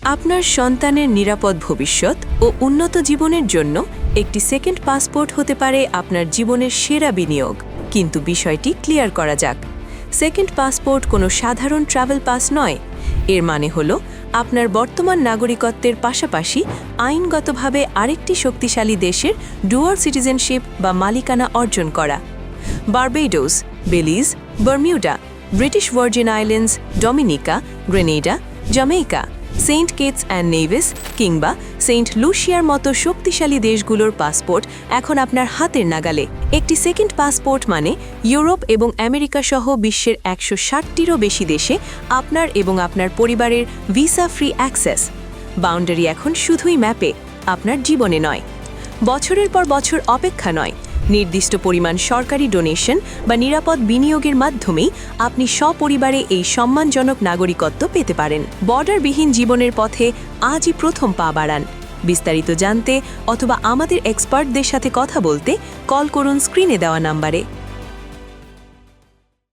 আপনার সন্তানের নিরাপদ ভবিষ্যৎ ও উন্নত জীবনের জন্য একটি সেকেন্ড পাসপোর্ট হতে পারে আপনার জীবনের সেরা বিনিয়োগ। কিন্তু বিষয়টি ক্লিয়ার করা যাক। সেকেন্ড পাসপোর্ট কোনো সাধারণ ট্রাভেল পাস নয়। এর মানে হলো আপনার বর্তমান নাগরিকত্বের পাশাপাশি আইনগতভাবে আরেকটি শক্তিশালী দেশের ডুয়াল সিটিজেনশিপ বা মালিকানা অর্জন করা। Barbados, Belize, Bermuda, British Virgin Islands, Dominica, Grenada, Jamaica, Saint Kitts and Nevis কিংবা সেন্ট লুসিয়ার মতো শক্তিশালী দেশগুলোর পাসপোর্ট এখন আপনার হাতের নাগালে। একটি সেকেন্ড পাসপোর্ট মানে ইউরোপ এবং আমেরিকা সহ বিশ্বের 160টিরও বেশি দেশে আপনার এবং আপনার পরিবারের ভিসা ফ্রি অ্যাক্সেস। বাউন্ডারি এখন শুধুই ম্যাপে, আপনার জীবনে নয়। বছরের পর বছর অপেক্ষা নয়, নির্দিষ্ট পরিমাণ সরকারি ডোনেশন বা নিরাপদ বিনিয়োগের মাধ্যমেই আপনি সপরিবারে এই সম্মানজনক নাগরিকত্ব পেতে পারেন। বর্ডারবিহীন জীবনের পথে আজই প্রথম পা বাড়ান। বিস্তারিত জানতে অথবা আমাদের এক্সপার্টদের সাথে কথা বলতে কল করুন স্ক্রিনে দেওয়া নাম্বারে।